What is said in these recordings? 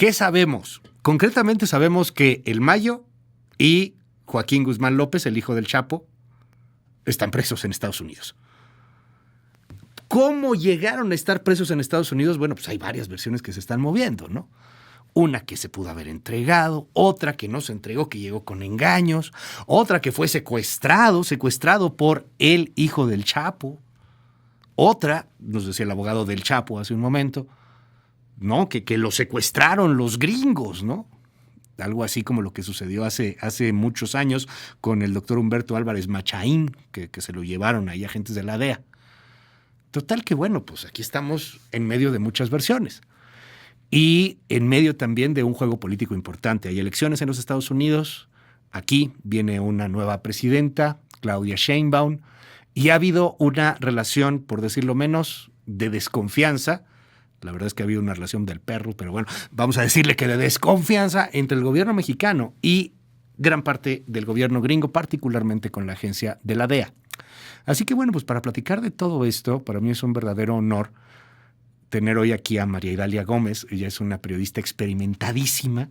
¿Qué sabemos? Concretamente sabemos que el Mayo y Joaquín Guzmán López, el hijo del Chapo, están presos en Estados Unidos. ¿Cómo llegaron a estar presos en Estados Unidos? Bueno, pues hay varias versiones que se están moviendo, ¿no? Una que se pudo haber entregado, otra que no se entregó, que llegó con engaños, otra que fue secuestrado por el hijo del Chapo, otra, nos decía el abogado del Chapo hace un momento, ¿no? Que lo secuestraron los gringos, ¿no? Algo así como lo que sucedió hace muchos años con el doctor Humberto Álvarez Machaín, que se lo llevaron ahí agentes de la DEA. Total que bueno, pues aquí estamos en medio de muchas versiones. Y en medio también de un juego político importante. Hay elecciones en los Estados Unidos, aquí viene una nueva presidenta, Claudia Sheinbaum, y ha habido una relación, por decirlo menos, de desconfianza. La verdad es que ha habido una relación del perro, pero bueno, vamos a decirle que de desconfianza entre el gobierno mexicano y gran parte del gobierno gringo, particularmente con la agencia de la DEA. Así que bueno, pues para platicar de todo esto, para mí es un verdadero honor tener hoy aquí a María Idalia Gómez. Ella es una periodista experimentadísima,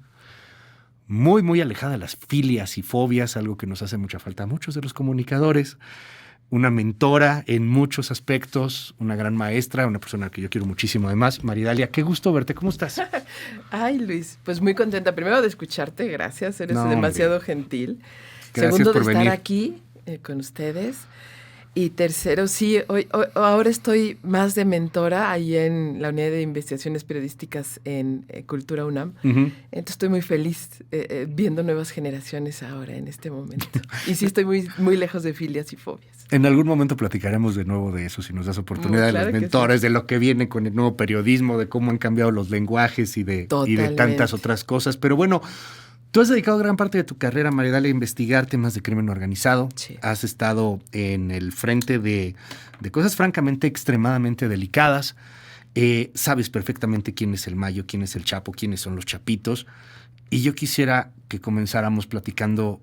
muy, muy alejada de las filias y fobias, algo que nos hace mucha falta a muchos de los comunicadores. Una mentora en muchos aspectos, una gran maestra, una persona que yo quiero muchísimo además. María Idalia, qué gusto verte, ¿cómo estás? Ay, Luis, pues muy contenta. Primero de escucharte, gracias, eres demasiado gentil. Gracias Segundo, por de estar venir aquí con ustedes. Y tercero, sí, ahora estoy más de mentora ahí en la Unidad de Investigaciones Periodísticas en Cultura UNAM. Uh-huh. Entonces estoy muy feliz viendo nuevas generaciones ahora en este momento. Y sí estoy muy, muy lejos de filias y fobias. En algún momento platicaremos de nuevo de eso, si nos das oportunidad, claro, de los mentores, sí, de lo que viene con el nuevo periodismo, de cómo han cambiado los lenguajes y de tantas otras cosas. Pero bueno, tú has dedicado gran parte de tu carrera, María Idalia, a investigar temas de crimen organizado. Sí. Has estado en el frente de cosas francamente extremadamente delicadas. Sabes perfectamente quién es el Mayo, quién es el Chapo, quiénes son los Chapitos. Y yo quisiera que comenzáramos platicando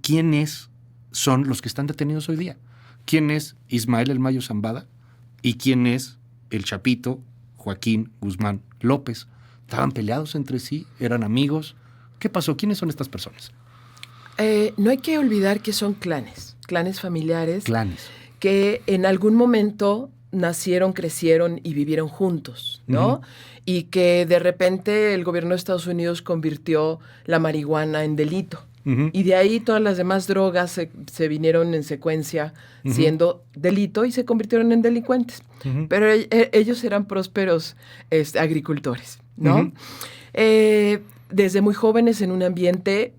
quiénes son los que están detenidos hoy día. ¿Quién es Ismael el Mayo Zambada? ¿Y quién es el Chapito Joaquín Guzmán López? ¿Estaban peleados entre sí? ¿Eran amigos? ¿Qué pasó? ¿Quiénes son estas personas? No hay que olvidar que son clanes familiares. Clanes. Que en algún momento nacieron, crecieron y vivieron juntos, ¿no? Uh-huh. Y que de repente el gobierno de Estados Unidos convirtió la marihuana en delito. Uh-huh. Y de ahí todas las demás drogas se vinieron en secuencia uh-huh. siendo delito y se convirtieron en delincuentes. Uh-huh. Pero ellos eran prósperos agricultores, ¿no? Uh-huh. Desde muy jóvenes en un ambiente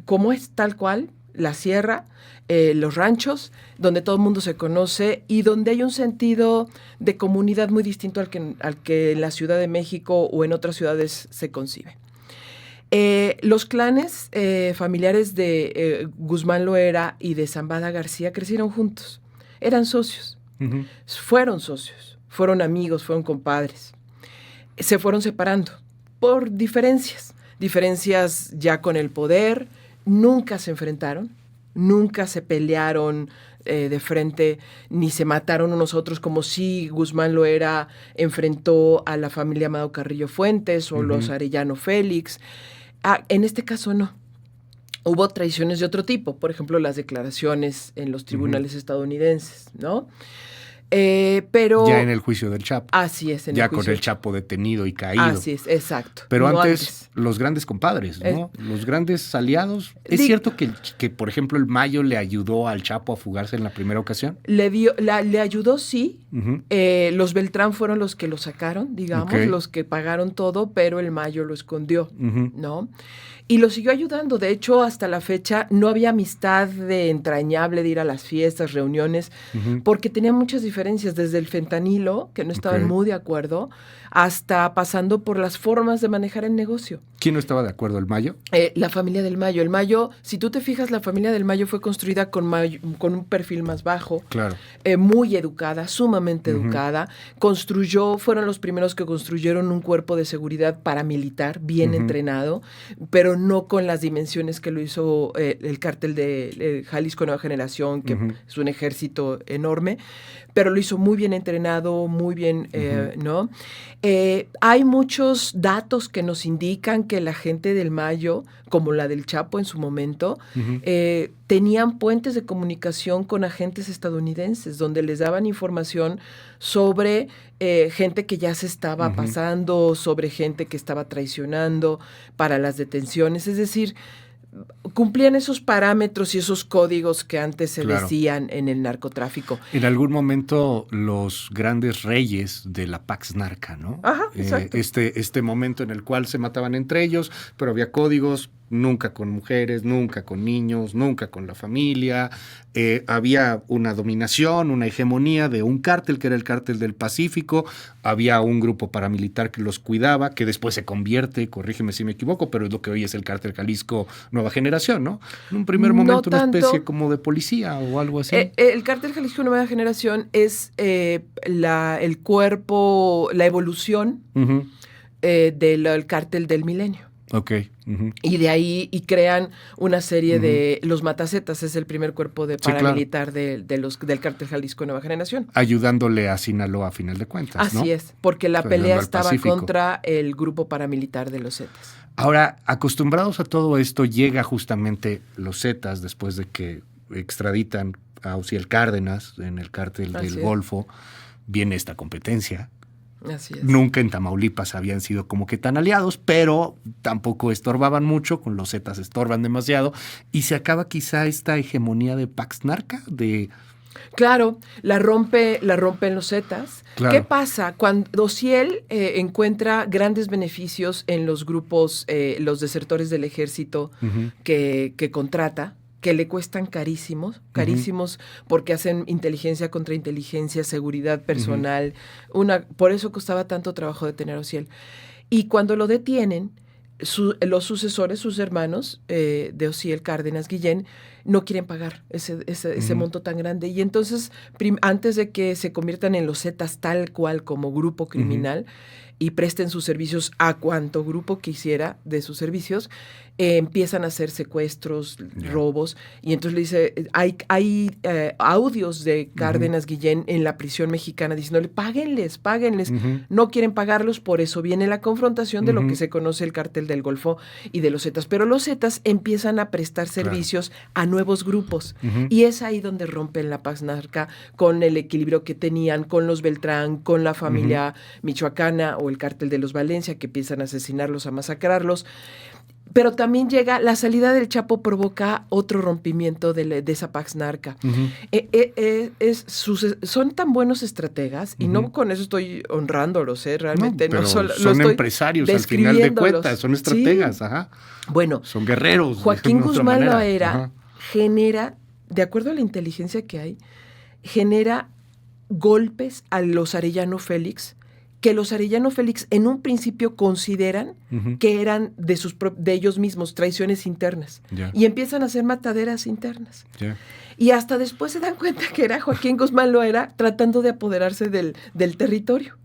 como es tal cual, la sierra, los ranchos, donde todo el mundo se conoce y donde hay un sentido de comunidad muy distinto al que en la Ciudad de México o en otras ciudades se concibe. Los clanes familiares de Guzmán Loera y de Zambada García crecieron juntos, eran socios, uh-huh. fueron socios, fueron amigos, fueron compadres, se fueron separando por diferencias ya con el poder, nunca se enfrentaron, nunca se pelearon de frente, ni se mataron unos a otros, como si Guzmán Loera enfrentó a la familia Amado Carrillo Fuentes o uh-huh. los Arellano Félix. En este caso no. Hubo traiciones de otro tipo, por ejemplo, las declaraciones en los tribunales uh-huh. estadounidenses, ¿no? Pero ya en el juicio del Chapo. Así es. Ya con el Chapo detenido y caído. Así es, exacto. Pero no antes, los grandes compadres, ¿no? Los grandes aliados. ¿Es cierto que, por ejemplo, el Mayo le ayudó al Chapo a fugarse en la primera ocasión? Le ayudó, sí. Uh-huh. Los Beltrán fueron los que lo sacaron, digamos, okay. los que pagaron todo, pero el Mayo lo escondió, uh-huh. ¿no? Y lo siguió ayudando. De hecho, hasta la fecha no había amistad entrañable de ir a las fiestas, reuniones, uh-huh. porque tenía muchas diferencias, desde el fentanilo, que no estaban okay. muy de acuerdo, hasta pasando por las formas de manejar el negocio. ¿Quién no estaba de acuerdo? ¿El Mayo? La familia del Mayo. El Mayo, si tú te fijas, la familia del Mayo fue construida con un perfil más bajo. Claro. Muy educada, sumamente educada. Fueron los primeros que construyeron un cuerpo de seguridad paramilitar bien entrenado, pero no con las dimensiones que lo hizo el cártel de Jalisco Nueva Generación, que es un ejército enorme, pero lo hizo muy bien entrenado, muy bien, ¿no? Hay muchos datos que nos indican que la gente del Mayo, como la del Chapo en su momento, tenían puentes de comunicación con agentes estadounidenses, donde les daban información sobre gente que ya se estaba pasando, sobre gente que estaba traicionando para las detenciones. Es decir, cumplían esos parámetros y esos códigos que antes se decían en el narcotráfico. En algún momento los grandes reyes de la Pax Narca, ¿no? Ajá, exacto. Este momento en el cual se mataban entre ellos, pero había códigos, nunca con mujeres, nunca con niños, nunca con la familia. Había una dominación, una hegemonía de un cártel que era el Cártel del Pacífico. Había un grupo paramilitar que los cuidaba, que después se convierte, corrígeme si me equivoco, pero es lo que hoy es el Cártel Jalisco Nueva Generación, ¿no? En un primer momento una especie como de policía o algo así. El Cártel Jalisco Nueva Generación es el cuerpo, la evolución del Cártel del Milenio. Ok. Y de ahí crean una serie de... Los Matacetas es el primer cuerpo de paramilitar del Cártel Jalisco Nueva Generación. Ayudándole a Sinaloa a final de cuentas, ¿no? Así es, porque la pelea estaba contra el grupo paramilitar de los Zetas. Ahora, acostumbrados a todo esto, llega justamente los Zetas después de que extraditan a Osiel Cárdenas en el Cártel del Golfo. Viene esta competencia. Así es. Nunca en Tamaulipas habían sido como que tan aliados, pero tampoco estorbaban mucho, con los Zetas estorban demasiado, y se acaba quizá esta hegemonía de Pax Narca, de... Claro, la rompen los Zetas. Claro. ¿Qué pasa? Cuando Osiel encuentra grandes beneficios en los grupos, los desertores del ejército que contrata, que le cuestan carísimos porque hacen inteligencia contra inteligencia, seguridad personal. Por eso costaba tanto trabajo detener a Osiel. Y cuando lo detienen, los sucesores, sus hermanos de Osiel Cárdenas Guillén, no quieren pagar ese monto tan grande. Y entonces, antes de que se conviertan en los Zetas tal cual como grupo criminal y presten sus servicios a cuanto grupo quisiera de sus servicios, empiezan a hacer secuestros, robos, y entonces le dice, hay audios de Cárdenas Guillén en la prisión mexicana diciéndole, páguenles, no quieren pagarlos, por eso viene la confrontación de lo que se conoce el Cártel del Golfo y de los Zetas, pero los Zetas empiezan a prestar servicios a nuevos grupos, y es ahí donde rompen la Pax Narca con el equilibrio que tenían con los Beltrán, con la familia michoacana o el Cártel de los Valencia, que empiezan a asesinarlos, a masacrarlos. Pero también llega, la salida del Chapo provoca otro rompimiento de esa Pax Narca. Son tan buenos estrategas, y no con eso estoy honrándolos, realmente. Pero no son estoy empresarios al final de cuentas, son estrategas, sí. Bueno, son guerreros. Joaquín Guzmán Loera genera, de acuerdo a la inteligencia que hay, genera golpes a los Arellano Félix, que los Arellano Félix en un principio consideran que eran de ellos mismos, traiciones internas. Y empiezan a hacer mataderas internas. Y hasta después se dan cuenta que era Joaquín Guzmán Loera tratando de apoderarse del territorio.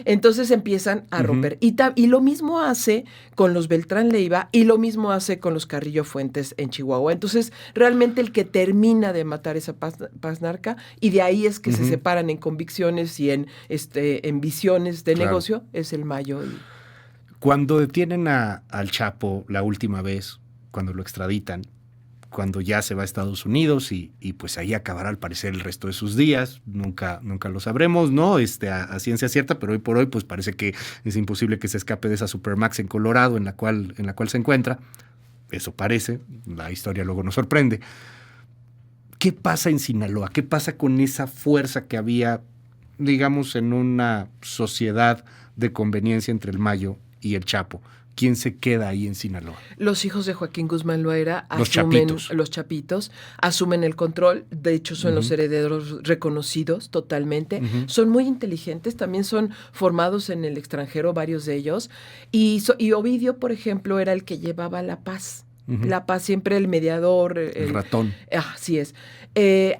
Entonces empiezan a romper. Y lo mismo hace con los Beltrán Leiva y lo mismo hace con los Carrillo Fuentes en Chihuahua. Entonces, realmente el que termina de matar esa Pax Narca, y de ahí es que se separan en convicciones y en visiones de negocio, es el Mayo. Cuando detienen al Chapo la última vez, cuando lo extraditan, cuando ya se va a Estados Unidos y pues ahí acabará al parecer el resto de sus días, nunca lo sabremos, ¿no? A ciencia cierta, pero hoy por hoy pues parece que es imposible que se escape de esa Supermax en Colorado en la cual se encuentra. Eso parece, la historia luego nos sorprende. ¿Qué pasa en Sinaloa? ¿Qué pasa con esa fuerza que había, digamos, en una sociedad de conveniencia entre el Mayo y el Chapo, ¿quién se queda ahí en Sinaloa? Los hijos de Joaquín Guzmán Loera Los asumen, chapitos. los chapitos, asumen el control, de hecho son los herederos reconocidos totalmente, son muy inteligentes, también son formados en el extranjero varios de ellos, y Ovidio, por ejemplo, era el que llevaba la paz. La paz, siempre el mediador. El ratón. Así es.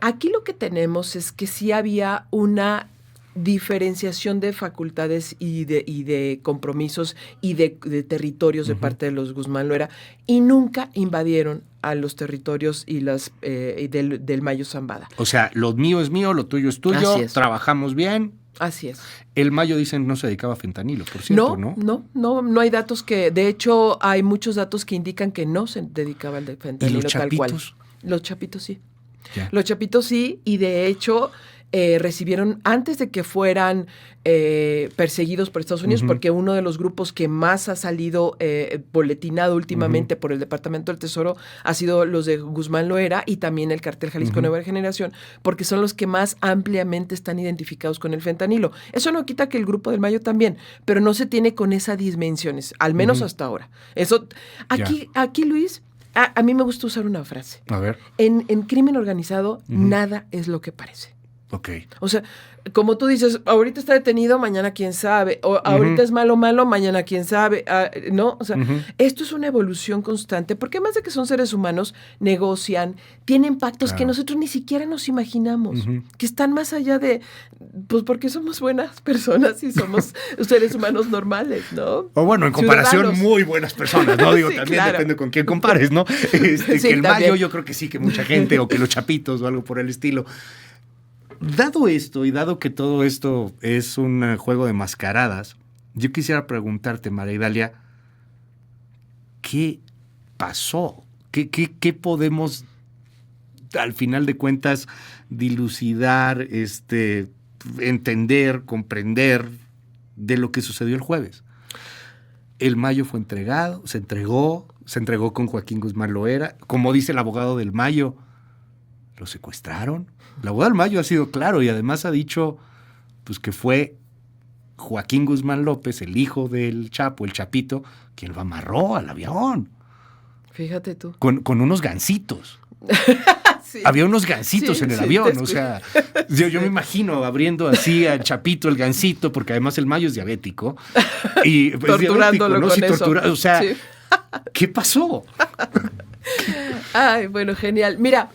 Aquí lo que tenemos es que sí había una diferenciación de facultades y de compromisos y de territorios de parte de los Guzmán Loera, y nunca invadieron a los territorios y del Mayo Zambada. O sea, lo mío es mío, lo tuyo es tuyo, Así es. trabajamos bien. Así es. El Mayo, dicen, no se dedicaba a fentanilo, por cierto, ¿no? No hay datos que, de hecho, hay muchos datos que indican que no se dedicaba al fentanilo tal cual. Los chapitos sí. Ya. Los chapitos sí, y de hecho recibieron, antes de que fueran perseguidos por Estados Unidos, porque uno de los grupos que más ha salido boletinado últimamente por el Departamento del Tesoro ha sido los de Guzmán Loera y también el Cartel Jalisco Nueva Generación, porque son los que más ampliamente están identificados con el fentanilo. Eso no quita que el Grupo del Mayo también, pero no se tiene con esas dimensiones, al menos hasta ahora. Eso, aquí Luis, a mí me gusta usar una frase. A ver. En crimen organizado, nada es lo que parece. Ok. O sea, como tú dices, ahorita está detenido, mañana quién sabe, o ahorita es malo, mañana quién sabe, ¿no? O sea, esto es una evolución constante, porque además de que son seres humanos, negocian, tienen pactos que nosotros ni siquiera nos imaginamos, que están más allá de, pues porque somos buenas personas y somos seres humanos normales, ¿no? O bueno, en comparación, Ciudadanos. muy buenas personas, ¿no? Digo, Sí, también claro. depende con quién compares, ¿no? Sí, que el también. Mayo, yo creo que sí, que mucha gente, o que los chapitos o algo por el estilo. Dado esto, y dado que todo esto es un juego de mascaradas, yo quisiera preguntarte, María Idalia, ¿qué pasó? ¿Qué podemos, al final de cuentas, dilucidar, entender, comprender de lo que sucedió el jueves? El Mayo fue entregado, se entregó con Joaquín Guzmán Loera. Como dice el abogado del Mayo, lo secuestraron. El abogado del Mayo ha sido claro y además ha dicho pues, que fue Joaquín Guzmán López, el hijo del Chapo, el Chapito, quien lo amarró al avión. Fíjate tú. Con unos gansitos. Sí. Había unos gansitos Sí, en el sí, avión, te o sea, yo me imagino abriendo así al Chapito el gansito, porque además el Mayo es diabético. Y pues, torturándolo diabético, ¿no? con eso. O sea, Sí. ¿qué pasó? Ay, bueno, genial. Mira,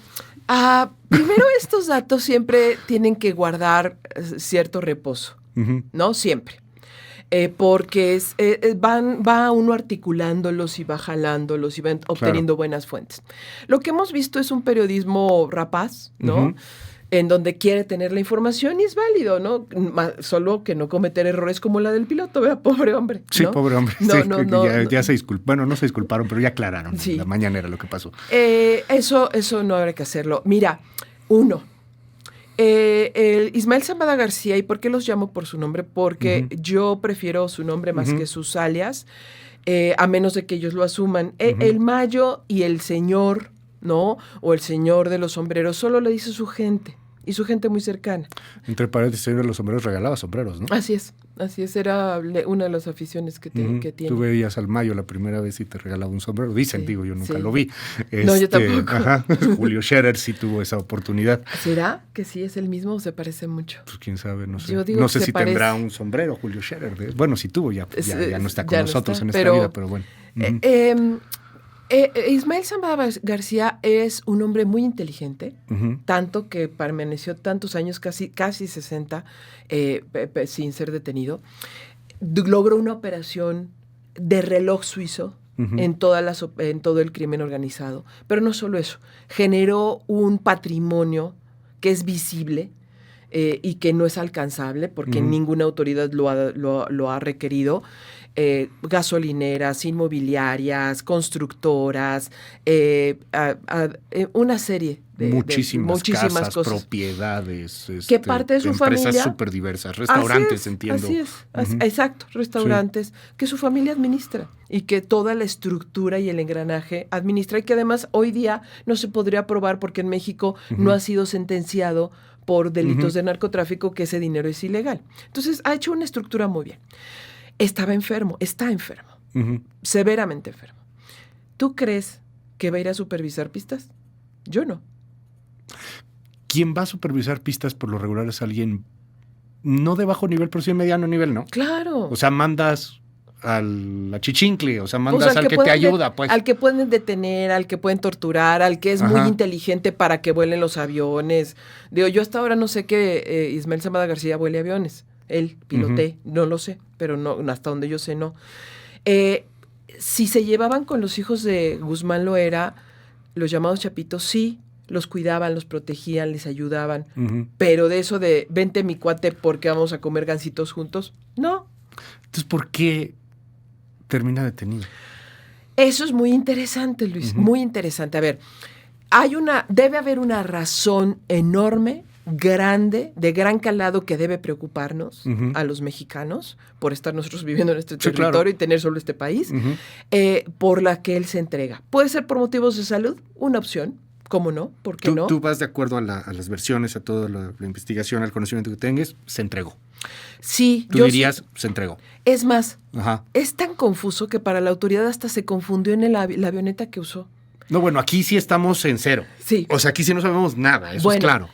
primero estos datos siempre tienen que guardar cierto reposo, ¿no? Siempre. Porque va uno articulándolos y va jalándolos y va obteniendo buenas fuentes. Lo que hemos visto es un periodismo rapaz, ¿no? En donde quiere tener la información y es válido, ¿no? Solo que no cometer errores como la del piloto, ¿verdad? Pobre hombre, ¿no? Sí, pobre hombre. No, Sí, no, ya se disculparon. Bueno, no se disculparon, pero ya aclararon. Sí. La mañanera lo que pasó. Eso no habrá que hacerlo. Mira, el Ismael Zambada García, ¿y por qué los llamo por su nombre? Porque yo prefiero su nombre más que sus alias, a menos de que ellos lo asuman. El Mayo y el señor, ¿no? O el señor de los sombreros, solo le dice su gente, y su gente muy cercana. Entre paréntesis, el de los sombreros regalaba sombreros, ¿no? Así es, era una de las aficiones que tiene. Tú veías al Mayo la primera vez y te regalaba un sombrero. Dicen, Sí, digo, yo nunca sí. lo vi. No, yo tampoco. Julio Scherer sí tuvo esa oportunidad. ¿Será que sí es el mismo o se parece mucho? Pues quién sabe, no sé. Yo digo No que sé se si parece. tendrá un sombrero Julio Scherer. Bueno, sí tuvo, ya no está con Ya no nosotros está, en esta vida, pero bueno. Ismael Zambada García es un hombre muy inteligente, tanto que permaneció tantos años, casi 60, sin ser detenido. Logró una operación de reloj suizo en todo el crimen organizado. Pero no solo eso, generó un patrimonio que es visible y que no es alcanzable porque ninguna autoridad lo ha requerido. Gasolineras, inmobiliarias, constructoras, una serie de muchísimas casas, cosas. Propiedades, que parte de su empresas familia. súper diversas, restaurantes, Así es, entiendo. Así es, exacto, restaurantes, que su familia administra y que toda la estructura y el engranaje administra y que además hoy día no se podría probar porque en México no ha sido sentenciado por delitos de narcotráfico, que ese dinero es ilegal. Entonces ha hecho una estructura muy bien. Estaba enfermo, está enfermo, severamente enfermo. ¿Tú crees que va a ir a supervisar pistas? Yo no. ¿Quién va a supervisar pistas por lo regular es alguien no de bajo nivel, pero sí de mediano nivel, ¿no? Claro. O sea, mandas al achichincle, o sea, mandas al que te ayuda, pues. Al que pueden detener, al que pueden torturar, al que es muy inteligente para que vuelen los aviones. Digo, yo hasta ahora no sé que Ismael Zambada García vuele aviones. Él pilotee, no lo sé, pero no, hasta donde yo sé, no. Si se llevaban con los hijos de Guzmán Loera, los llamados chapitos, sí, los cuidaban, los protegían, les ayudaban. Pero de eso de, vente mi cuate porque vamos a comer gansitos juntos, no. Entonces, ¿por qué termina detenido? Eso es muy interesante, Luis, muy interesante. A ver, debe haber una razón enorme, grande, de gran calado que debe preocuparnos a los mexicanos por estar nosotros viviendo en este territorio, claro, y tener solo este país, por la que él se entrega. Puede ser por motivos de salud, una opción. ¿Cómo no? ¿Por qué no? ¿Tú vas de acuerdo a las versiones, a toda la investigación, al conocimiento que tengas? Se entregó. Sí. Tú dirías, se entregó. Es más, es tan confuso que para la autoridad hasta se confundió en la avioneta que usó. No, bueno, aquí sí estamos en cero. Sí. O sea, aquí sí no sabemos nada, eso es claro.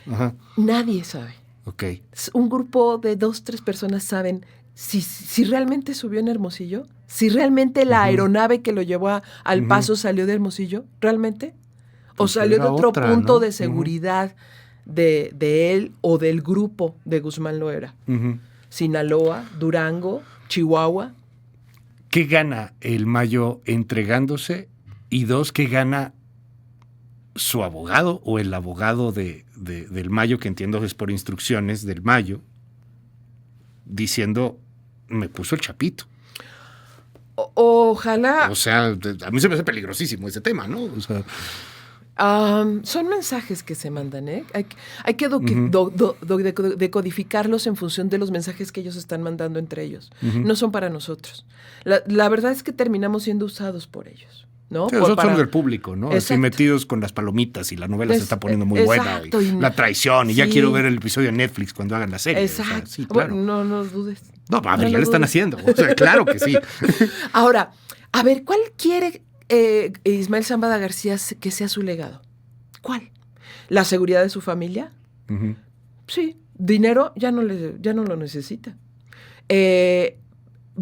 Nadie sabe. Ok. Un grupo de 2, 3 personas saben si realmente subió en Hermosillo, si realmente la aeronave que lo llevó al Paso salió de Hermosillo, ¿realmente? ¿O salió de otro punto, ¿no?, de seguridad de él o del grupo de Guzmán Loera? Sinaloa, Durango, Chihuahua. ¿Qué gana el Mayo entregándose? Y 2, ¿qué gana su abogado o el abogado del Mayo, que entiendo es por instrucciones del Mayo, diciendo, me puso el chapito? Ojalá. O sea, a mí se me hace peligrosísimo ese tema, ¿no? O sea, son mensajes que se mandan, ¿eh? Hay que decodificarlos en función de los mensajes que ellos están mandando entre ellos. No son para nosotros. La verdad es que terminamos siendo usados por ellos, ¿no? Sí, nosotros somos del público, ¿no? Así metidos con las palomitas y la novela se está poniendo muy buena. Y la traición, y ya quiero ver el episodio de Netflix cuando hagan la serie. Exacto. O sea, sí, claro. Bueno, no dudes. No, a ver, ya lo están haciendo. O sea, claro que sí. Ahora, a ver, ¿cuál quiere Ismael Zambada García que sea su legado? ¿Cuál? ¿La seguridad de su familia? Sí. Dinero ya no lo necesita.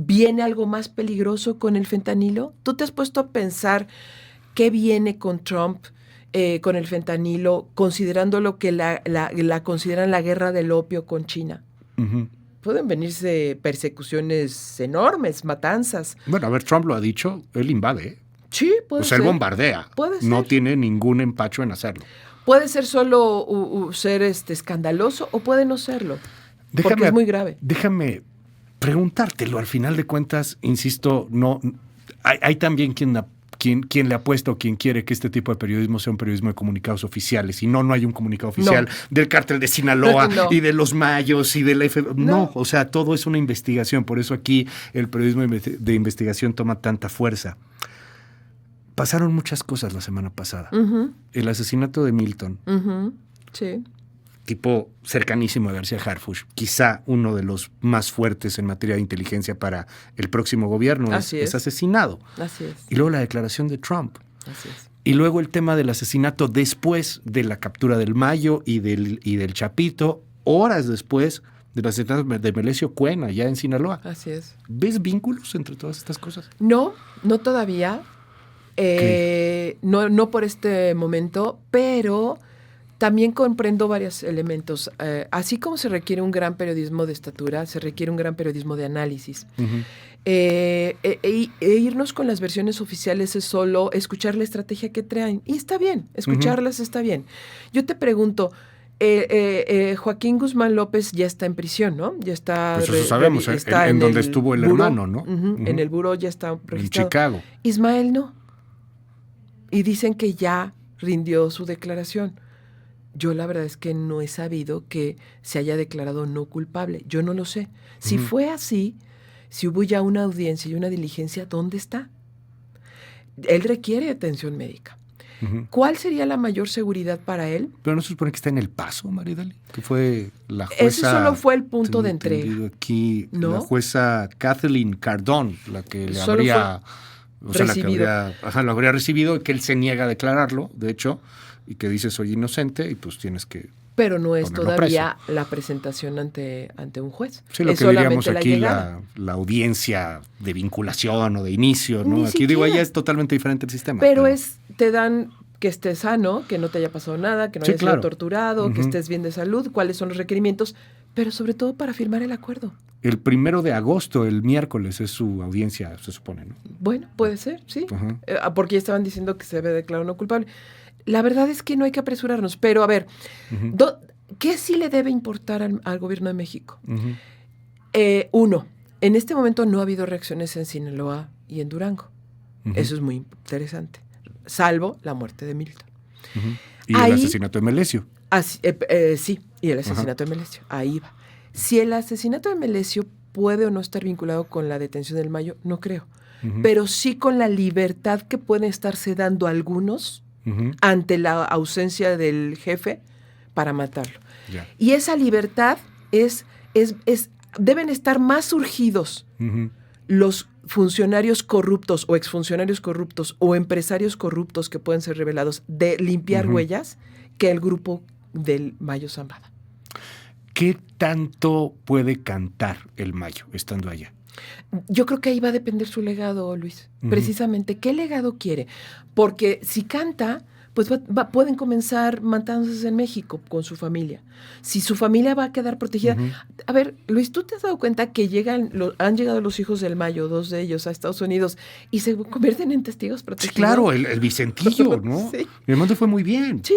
¿Viene algo más peligroso con el fentanilo? ¿Tú te has puesto a pensar qué viene con Trump, con el fentanilo, considerando lo que la consideran la guerra del opio con China? Pueden venirse persecuciones enormes, matanzas. Bueno, a ver, Trump lo ha dicho, él invade, Sí, puede ser. O sea, él bombardea. Puede ser. No tiene ningún empacho en hacerlo. Puede ser solo ser escandaloso o puede no serlo. Porque es muy grave. Déjame preguntártelo. Al final de cuentas, insisto, no hay también quien le apuesta o quien quiere que este tipo de periodismo sea un periodismo de comunicados oficiales. Y no hay un comunicado oficial del cártel de Sinaloa y de los Mayos y del FBI. No, o sea, todo es una investigación. Por eso aquí el periodismo de investigación toma tanta fuerza. Pasaron muchas cosas la semana pasada. El asesinato de Milton. Sí. Tipo cercanísimo a García Harfuch. Quizá uno de los más fuertes en materia de inteligencia para el próximo gobierno. Es asesinado. Así es. Y luego la declaración de Trump. Así es. Y luego el tema del asesinato después de la captura del Mayo y del Chapito, horas después del asesinato de Melesio Cuen allá en Sinaloa. Así es. ¿Ves vínculos entre todas estas cosas? No todavía. No por este momento, pero también comprendo varios elementos. Así como se requiere un gran periodismo de estatura, se requiere un gran periodismo de análisis. Irnos con las versiones oficiales es solo escuchar la estrategia que traen. Y está bien, escucharlas está bien. Yo te pregunto, Joaquín Guzmán López ya está en prisión, ¿no? Ya está. Pues eso sabemos, está en donde estuvo el buró, hermano, ¿no? En el buró ya está registrado. En Chicago. Ismael no. Y dicen que ya rindió su declaración. Yo la verdad es que no he sabido que se haya declarado no culpable. Yo no lo sé. Si fue así, si hubo ya una audiencia y una diligencia, ¿dónde está? Él requiere atención médica. ¿Cuál sería la mayor seguridad para él? Pero no se supone que está en El Paso, Maridali, que fue la jueza. Ese solo fue el punto de tengo entrega. entendido aquí, ¿No? la jueza Kathleen Cardone, la que le Solo habría, o sea, recibido. lo habría recibido, que él se niega a declararlo, de hecho, y que dice soy inocente y pues tienes que. Pero no es ponerlo todavía la presentación ante un juez. Sí, lo es que diríamos solamente aquí, llegada. la audiencia de vinculación o de inicio, ¿no? Ni Aquí digo, siquiera. ya es totalmente diferente el sistema. Pero te dan que estés sano, que no te haya pasado nada, que no Sí, hayas claro. sido torturado, que estés bien de salud, cuáles son los requerimientos, pero sobre todo para firmar el acuerdo. El 1 de agosto, el miércoles, es su audiencia, se supone, ¿no? Bueno, puede ser, sí. Ajá. Porque ya estaban diciendo que se debe declarar no culpable. La verdad es que no hay que apresurarnos, pero a ver, ¿qué sí le debe importar al gobierno de México? Uno, en este momento no ha habido reacciones en Sinaloa y en Durango. Eso es muy interesante, salvo la muerte de Milton. Y el asesinato de Melesio. Sí, y el asesinato de Melesio, ahí va. Si el asesinato de Melesio puede o no estar vinculado con la detención del Mayo, no creo, pero sí con la libertad que pueden estarse dando algunos ante la ausencia del jefe para matarlo. Ya. Y esa libertad deben estar más urgidos los funcionarios corruptos o exfuncionarios corruptos o empresarios corruptos que pueden ser revelados de limpiar huellas que el grupo del Mayo Zambada. ¿Qué tanto puede cantar el Mayo estando allá? Yo creo que ahí va a depender su legado, Luis. Precisamente, ¿qué legado quiere? Porque si canta, pues pueden comenzar matándose en México con su familia. Si su familia va a quedar protegida. A ver, Luis, ¿tú te has dado cuenta que han llegado los hijos del Mayo, 2 de ellos, a Estados Unidos y se convierten en testigos protegidos? Sí, claro, el Vicentillo, ¿no? Sí. Mi hermano fue muy bien. Sí,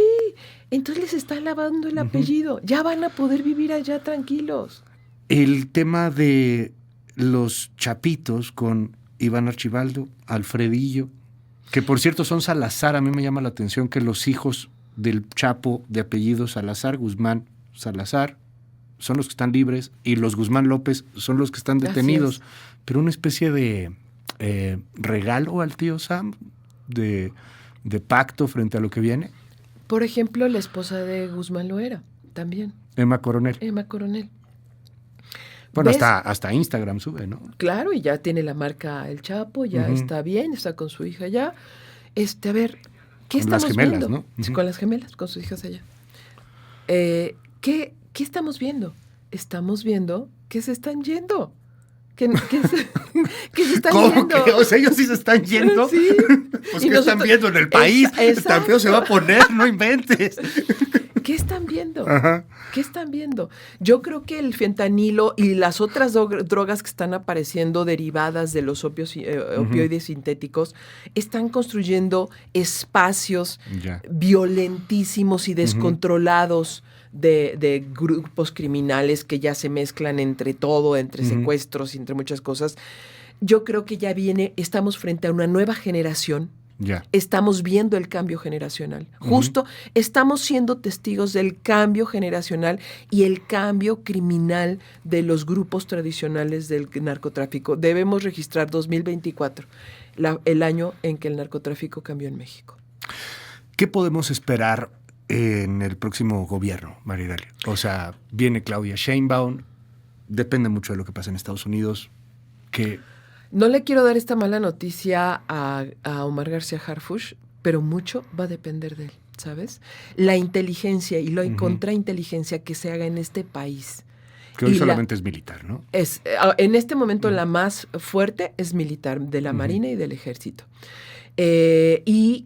entonces les están lavando el apellido. Ya van a poder vivir allá tranquilos. El tema de los chapitos con Iván Archibaldo, Alfredillo, que por cierto son Salazar. A mí me llama la atención que los hijos del Chapo de apellido Salazar, Guzmán Salazar, son los que están libres y los Guzmán López son los que están detenidos. Pero una especie de regalo al tío Sam, de pacto frente a lo que viene. Por ejemplo, la esposa de Guzmán lo era también. Emma Coronel. Emma Coronel. Bueno, hasta Instagram sube, ¿no? Claro, y ya tiene la marca El Chapo, ya está bien, está con su hija ya. A ver, ¿qué con estamos las gemelas, viendo? ¿no? Sí, con las gemelas, con sus hijas allá. ¿Qué estamos viendo? Estamos viendo que se están yendo. Que se están ¿Cómo yendo. que? O sea, ellos sí se están yendo. Sí. Pues Y ¿qué están viendo en el país? Tan feo se va a poner, no inventes. ¿Qué están viendo? Ajá. ¿Qué están viendo? Yo creo que el fentanilo y las otras drogas que están apareciendo derivadas de los opioides sintéticos están construyendo espacios violentísimos y descontrolados de grupos criminales que ya se mezclan entre todo, entre secuestros y entre muchas cosas. Yo creo que ya estamos frente a una nueva generación. Ya. Estamos viendo el cambio generacional. Justo estamos siendo testigos del cambio generacional y el cambio criminal de los grupos tradicionales del narcotráfico. Debemos registrar 2024, el año en que el narcotráfico cambió en México. ¿Qué podemos esperar en el próximo gobierno, Maridali? O sea, viene Claudia Sheinbaum, depende mucho de lo que pasa en Estados Unidos. No le quiero dar esta mala noticia a Omar García Harfuch, pero mucho va a depender de él, ¿sabes? La inteligencia y la contrainteligencia que se haga en este país. Que hoy solamente es militar, ¿no? En este momento la más fuerte es militar, de la Marina y del Ejército. ¿Y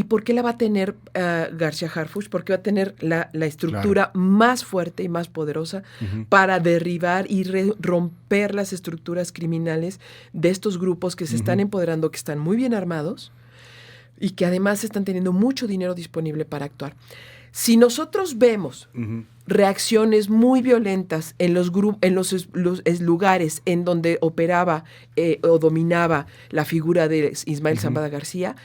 por qué la va a tener García Harfuch? Porque va a tener la estructura más fuerte y más poderosa para derribar y romper las estructuras criminales de estos grupos que se están empoderando, que están muy bien armados y que además están teniendo mucho dinero disponible para actuar. Si nosotros vemos reacciones muy violentas en los lugares en donde operaba o dominaba la figura de Ismael Zambada García,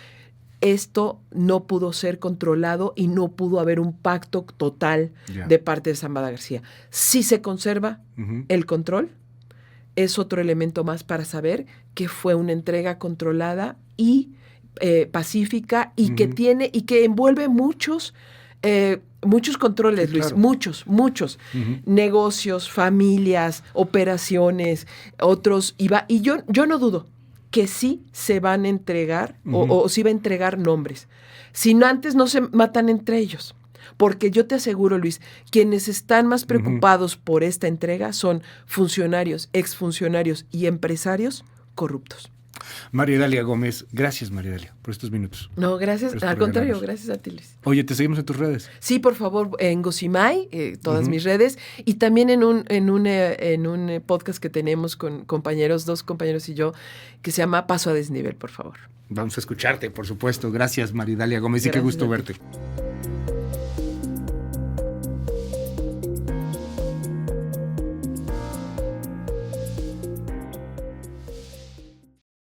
esto no pudo ser controlado y no pudo haber un pacto total de parte de Zambada García. Si se conserva el control, es otro elemento más para saber que fue una entrega controlada y pacífica y que tiene y que envuelve muchos controles, Sí, Luis, claro. muchos. Negocios, familias, operaciones, otros. Y yo no dudo que sí se van a entregar o sí va a entregar nombres. Si no, antes no se matan entre ellos. Porque yo te aseguro, Luis, quienes están más preocupados por esta entrega son funcionarios, exfuncionarios y empresarios corruptos. María Dalia Gómez, gracias María Dalia por estos minutos. No, gracias. Gracias Al por contrario, regalarnos. gracias a ti, Luis. Oye, te seguimos en tus redes. Sí, por favor, en Gocimay, todas mis redes, y también en un podcast que tenemos con dos compañeros y yo, que se llama Paso a Desnivel, por favor. Vamos a escucharte, por supuesto. Gracias, María Dalia Gómez, y qué Gracias gusto a ti. verte.